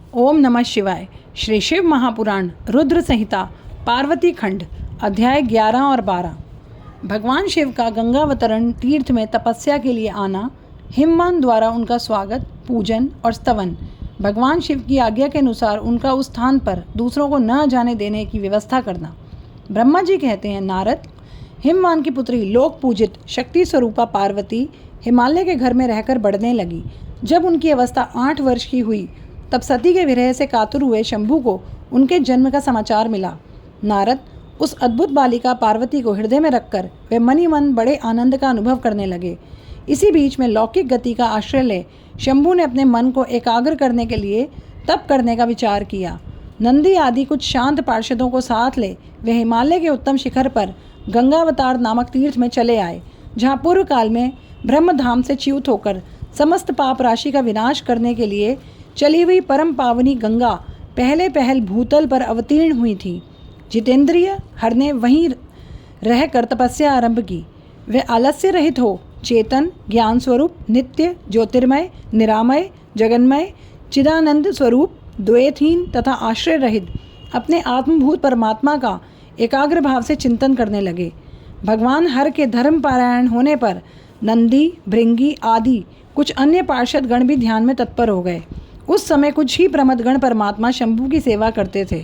ओम नमः शिवाय। श्री शिव महापुराण रुद्र संहिता पार्वती खंड अध्याय 11 और 12। भगवान शिव का गंगावतरण तीर्थ में तपस्या के लिए आना, हिमवान द्वारा उनका स्वागत, पूजन और स्तवन, भगवान शिव की आज्ञा के अनुसार उनका उस स्थान पर दूसरों को न जाने देने की व्यवस्था करना। ब्रह्मा जी कहते हैं, नारद, हिमवान की पुत्री लोक पूजित शक्ति स्वरूपा पार्वती हिमालय के घर में रहकर बढ़ने लगी। जब उनकी अवस्था 8 वर्ष की हुई तब सती के विरह से कातुर हुए शंभू को उनके जन्म का समाचार मिला। नारद उस अद्भुत बालिका पार्वती को हृदय में रखकर वे मन ही मन बड़े आनंद का अनुभव करने लगे। इसी बीच में लौकिक गति का आश्रय ले शंभू ने अपने मन को एकाग्र करने के लिए तप करने का विचार किया। नंदी आदि कुछ शांत पार्षदों को साथ ले वे हिमालय के उत्तम शिखर पर गंगावतार नामक तीर्थ में चले आए, जहाँ पूर्व काल में ब्रह्मधाम से च्युत होकर समस्त पाप राशि का विनाश करने के लिए चली हुई परम पावनी गंगा पहल भूतल पर अवतीर्ण हुई थी। जितेंद्रिय हर ने वहीं रहकर तपस्या आरंभ की। वे आलस्य रहित हो चेतन, ज्ञान स्वरूप, नित्य, ज्योतिर्मय, निरामय, जगन्मय, चिदानंद स्वरूप, द्वैतहीन तथा आश्रय रहित अपने आत्मभूत परमात्मा का एकाग्र भाव से चिंतन करने लगे। भगवान हर के धर्म पारायण होने पर नंदी, भृंगी आदि कुछ अन्य पार्षद गण भी ध्यान में तत्पर हो गए। उस समय कुछ ही प्रमदगण परमात्मा शंभू की सेवा करते थे।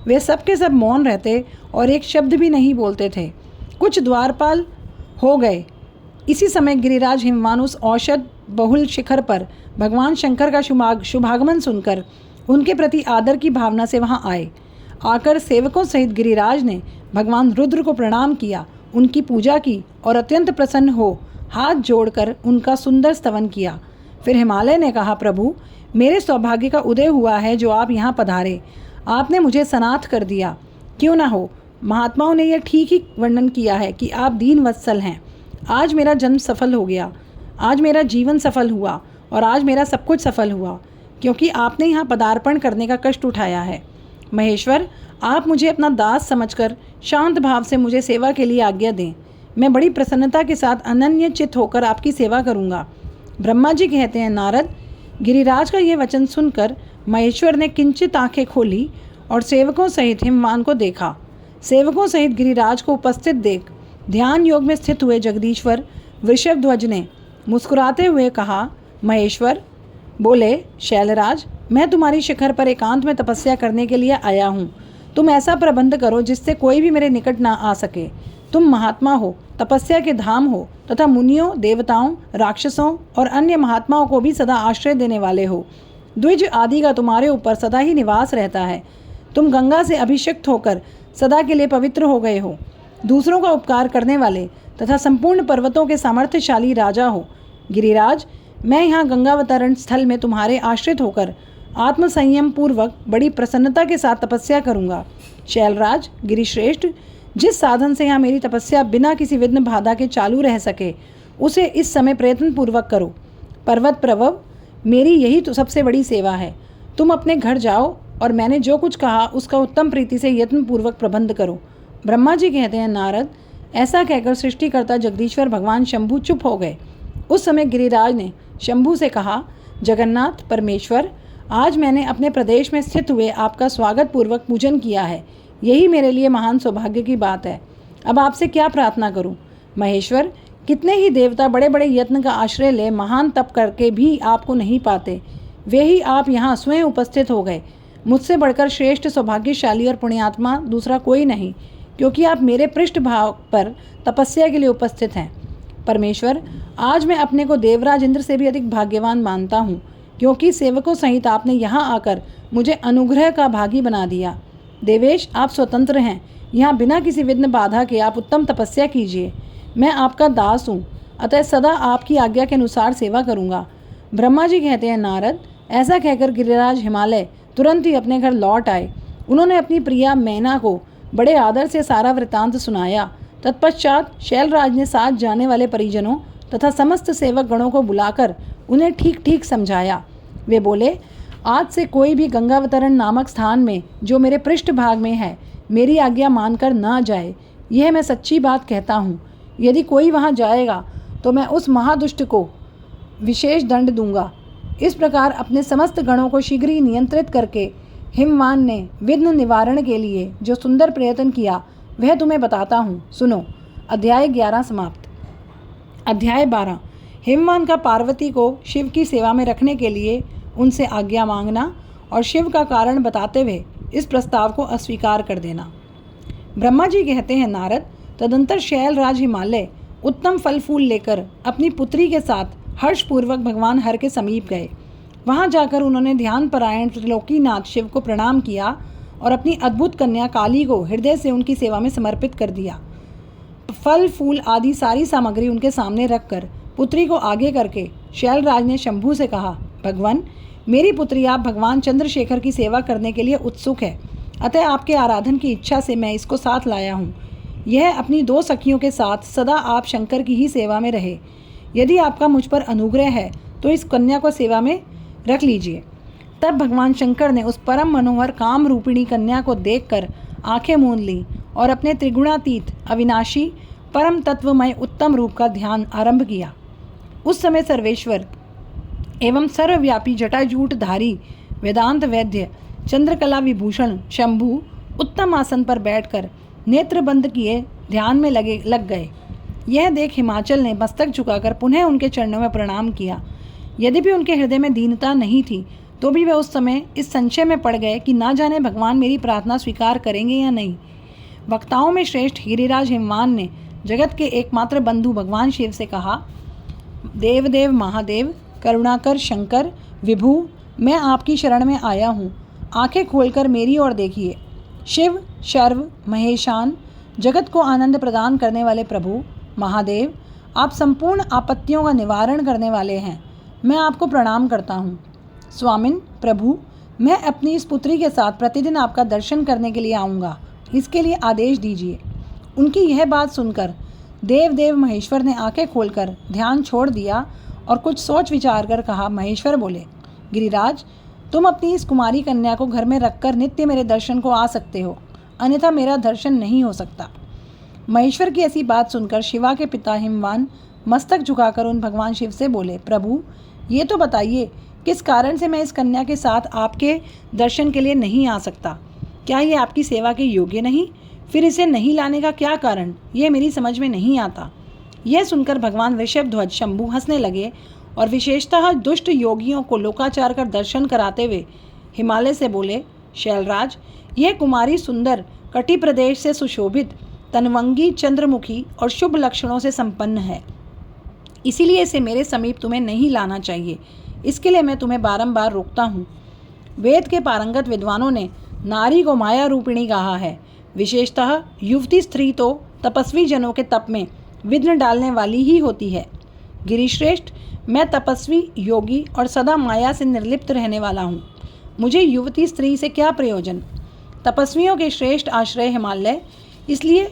वे सब के सब मौन रहते और एक शब्द भी नहीं बोलते थे। कुछ द्वारपाल हो गए। इसी समय गिरिराज हिमवान उस औषध बहुल शिखर पर भगवान शंकर का शुभागमन सुनकर उनके प्रति आदर की भावना से वहां आए। आकर सेवकों सहित गिरिराज ने भगवान रुद्र को प्रणाम किया, उनकी पूजा की और अत्यंत प्रसन्न हो हाथ जोड़कर उनका सुंदर स्तवन किया। फिर हिमालय ने कहा, प्रभु, मेरे सौभाग्य का उदय हुआ है जो आप यहाँ पधारे। आपने मुझे सनाथ कर दिया। क्यों ना हो, महात्माओं ने यह ठीक ही वर्णन किया है कि आप दीन वत्सल हैं। आज मेरा जन्म सफल हो गया, आज मेरा जीवन सफल हुआ और आज मेरा सब कुछ सफल हुआ, क्योंकि आपने यहाँ पदार्पण करने का कष्ट उठाया है। महेश्वर, आप मुझे अपना दास समझकर शांत भाव से मुझे सेवा के लिए आज्ञा दें। मैं बड़ी प्रसन्नता के साथ अनन्य चित्त होकर आपकी सेवा करूँगा। ब्रह्मा जी कहते हैं, नारद, गिरिराज का यह वचन सुनकर महेश्वर ने किंचित आंखें खोली और सेवकों सहित हिमवान को देखा। सेवकों सहित गिरिराज को उपस्थित देख ध्यान योग में स्थित हुए जगदीश्वर वृषभध्वज ने मुस्कुराते हुए कहा, महेश्वर बोले, शैलराज, मैं तुम्हारी शिखर पर एकांत में तपस्या करने के लिए आया हूँ। तुम ऐसा प्रबंध करो जिससे कोई भी मेरे निकट ना आ सके। तुम महात्मा हो, तपस्या के धाम हो तथा मुनियों, देवताओं, राक्षसों और अन्य महात्माओं को भी सदा आश्रय देने वाले हो। द्विज आदि का तुम्हारे ऊपर सदा ही निवास रहता है। तुम गंगा से अभिषिक्त होकर सदा के लिए पवित्र हो गए हो। दूसरों का उपकार करने वाले तथा संपूर्ण पर्वतों के सामर्थ्यशाली राजा हो। गिरिराज, मैं यहाँ गंगावतरण स्थल में तुम्हारे आश्रित होकर आत्मसंयम पूर्वक बड़ी प्रसन्नता के साथ तपस्या करूँगा। शैलराज, गिरिश्रेष्ठ, जिस साधन से यहाँ मेरी तपस्या बिना किसी विघ्न बाधा के चालू रह सके, उसे इस समय प्रयत्न पूर्वक करो। पर्वत प्रभव, मेरी यही तो सबसे बड़ी सेवा है। तुम अपने घर जाओ और मैंने जो कुछ कहा उसका उत्तम प्रीति से यत्न पूर्वक प्रबंध करो। ब्रह्मा जी कहते हैं, नारद, ऐसा कहकर सृष्टिकर्ता जगदीश्वर भगवान शंभू चुप हो गए। उस समय गिरिराज ने शंभू से कहा, जगन्नाथ परमेश्वर, आज मैंने अपने प्रदेश में स्थित हुए आपका स्वागत पूर्वक पूजन किया है। यही मेरे लिए महान सौभाग्य की बात है। अब आपसे क्या प्रार्थना करूं? महेश्वर, कितने ही देवता बड़े बड़े यत्न का आश्रय ले महान तप करके भी आपको नहीं पाते। वे ही आप यहाँ स्वयं उपस्थित हो गए। मुझसे बढ़कर श्रेष्ठ, सौभाग्यशाली और पुण्यात्मा दूसरा कोई नहीं, क्योंकि आप मेरे पृष्ठ भाव पर तपस्या के लिए उपस्थित हैं। परमेश्वर, आज मैं अपने को देवराज इंद्र से भी अधिक भाग्यवान मानता हूँ, क्योंकि सेवकों सहित आपने यहाँ आकर मुझे अनुग्रह का भागी बना दिया। देवेश, आप स्वतंत्र हैं। यहाँ बिना किसी विघ्न बाधा के आप उत्तम तपस्या कीजिए। मैं आपका दास हूँ, अतः सदा आपकी आज्ञा के अनुसार सेवा करूँगा। ब्रह्मा जी कहते हैं, नारद, ऐसा कहकर गिरिराज हिमालय तुरंत ही अपने घर लौट आए। उन्होंने अपनी प्रिया मैना को बड़े आदर से सारा वृत्तांत सुनाया। तत्पश्चात शैलराज ने साथ जाने वाले परिजनों तथा समस्त सेवक गणों को बुलाकर उन्हें ठीक ठीक समझाया। वे बोले, आज से कोई भी गंगावतरण नामक स्थान में जो मेरे पृष्ठ भाग में है मेरी आज्ञा मानकर ना जाए। यह मैं सच्ची बात कहता हूँ। यदि कोई वहाँ जाएगा तो मैं उस महादुष्ट को विशेष दंड दूंगा। इस प्रकार अपने समस्त गणों को शीघ्र ही नियंत्रित करके हिमवान ने विघ्न निवारण के लिए जो सुंदर प्रयत्न किया वह तुम्हें बताता हूँ, सुनो। अध्याय 11 समाप्त। अध्याय 12। हिमवान का पार्वती को शिव की सेवा में रखने के लिए उनसे आज्ञा मांगना और शिव का कारण बताते हुए इस प्रस्ताव को अस्वीकार कर देना। ब्रह्मा जी कहते हैं, नारद, तदंतर शैलराज हिमालय उत्तम फल फूल लेकर अपनी पुत्री के साथ हर्षपूर्वक भगवान हर के समीप गए। वहां जाकर उन्होंने ध्यान परायण त्रिलोकीनाथ शिव को प्रणाम किया और अपनी अद्भुत कन्या काली को हृदय से उनकी सेवा में समर्पित कर दिया। फल फूल आदि सारी सामग्री उनके सामने रखकर पुत्री को आगे करके शैलराज ने शंभू से कहा, भगवान, मेरी पुत्री आप भगवान चंद्रशेखर की सेवा करने के लिए उत्सुक है, अतः आपके आराधन की इच्छा से मैं इसको साथ लाया हूँ। यह अपनी 2 सखियों के साथ सदा आप शंकर की ही सेवा में रहे। यदि आपका मुझ पर अनुग्रह है तो इस कन्या को सेवा में रख लीजिए। तब भगवान शंकर ने उस परम मनोहर काम रूपिणी कन्या को देखकर आंखें मूंद ली और अपने त्रिगुणातीत अविनाशी परम तत्वमय उत्तम रूप का ध्यान आरंभ किया। उस समय सर्वेश्वर एवं सर्वव्यापी जटाजूटधारी वेदांत वैद्य चंद्रकला विभूषण शंभु उत्तम आसन पर बैठकर नेत्र बंद किए ध्यान में लग गए। यह देख हिमाचल ने मस्तक झुकाकर पुनः उनके चरणों में प्रणाम किया। यद्यपि उनके हृदय में दीनता नहीं थी तो भी वे उस समय इस संशय में पड़ गए कि ना जाने भगवान मेरी प्रार्थना स्वीकार करेंगे या नहीं। वक्ताओं में श्रेष्ठ गिरिराज हिमवान ने जगत के एकमात्र बंधु भगवान शिव से कहा, देवदेव महादेव, करुणाकर शंकर विभु, मैं आपकी शरण में आया हूँ। आंखें खोलकर मेरी ओर देखिए। शिव शर्व महेशान, जगत को आनंद प्रदान करने वाले प्रभु महादेव, आप संपूर्ण आपत्तियों का निवारण करने वाले हैं। मैं आपको प्रणाम करता हूँ। स्वामिन प्रभु, मैं अपनी इस पुत्री के साथ प्रतिदिन आपका दर्शन करने के लिए आऊँगा, इसके लिए आदेश दीजिए। उनकी यह बात सुनकर देव महेश्वर ने आंखें खोलकर ध्यान छोड़ दिया और कुछ सोच विचार कर कहा। महेश्वर बोले, गिरिराज, तुम अपनी इस कुमारी कन्या को घर में रखकर नित्य मेरे दर्शन को आ सकते हो, अन्यथा मेरा दर्शन नहीं हो सकता। महेश्वर की ऐसी बात सुनकर शिवा के पिता हिमवान मस्तक झुकाकर उन भगवान शिव से बोले, प्रभु, ये तो बताइए किस कारण से मैं इस कन्या के साथ आपके दर्शन के लिए नहीं आ सकता? क्या ये आपकी सेवा के योग्य नहीं? फिर इसे नहीं लाने का क्या कारण, ये मेरी समझ में नहीं आता। यह सुनकर भगवान वृषभध्वज शंभु हंसने लगे और विशेषतः दुष्ट योगियों को लोकाचार कर दर्शन कराते हुए हिमालय से बोले, शैलराज, यह कुमारी सुंदर, कटि प्रदेश से सुशोभित, तनवंगी, चंद्रमुखी और शुभ लक्षणों से संपन्न है। इसीलिए इसे मेरे समीप तुम्हें नहीं लाना चाहिए। इसके लिए मैं तुम्हें बारंबार रोकता हूँ। वेद के पारंगत विद्वानों ने नारी को माया रूपिणी कहा है। विशेषतः युवती स्त्री तो तपस्वी जनों के तप में विघ्न डालने वाली ही होती है। गिरिश्रेष्ठ, मैं तपस्वी, योगी और सदा माया से निर्लिप्त रहने वाला हूँ। मुझे युवती स्त्री से क्या प्रयोजन? तपस्वियों के श्रेष्ठ आश्रय हिमालय, इसलिए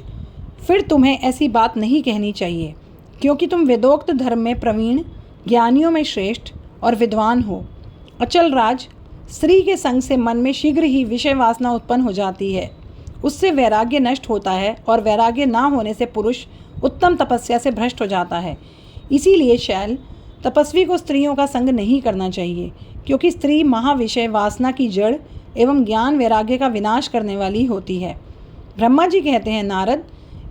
फिर तुम्हें ऐसी बात नहीं कहनी चाहिए, क्योंकि तुम वेदोक्त धर्म में प्रवीण, ज्ञानियों में श्रेष्ठ और विद्वान हो। अचल राज, स्त्री के संग से मन में शीघ्र ही विषय वासना उत्पन्न हो जाती है, उससे वैराग्य नष्ट होता है और वैराग्य ना होने से पुरुष उत्तम तपस्या से भ्रष्ट हो जाता है। इसीलिए शैल, तपस्वी को स्त्रियों का संग नहीं करना चाहिए, क्योंकि स्त्री महाविषय वासना की जड़ एवं ज्ञान वैराग्य का विनाश करने वाली होती है। ब्रह्मा जी कहते हैं, नारद,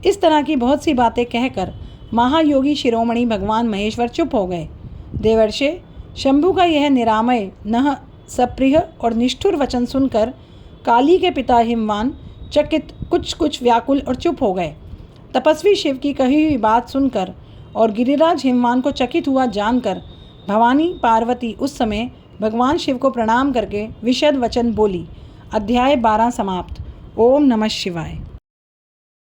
इस तरह की बहुत सी बातें कहकर महायोगी शिरोमणि भगवान महेश्वर चुप हो गए। देवर्षे, शंभु का यह निरामय, नह सप्रिय और निष्ठुर वचन सुनकर काली के पिता हिमवान चकित, कुछ व्याकुल और चुप हो गए। तपस्वी शिव की कही हुई बात सुनकर और गिरिराज हिमवान को चकित हुआ जानकर भवानी पार्वती उस समय भगवान शिव को प्रणाम करके विशद वचन बोली। अध्याय 12 समाप्त। ओम नमः शिवाय।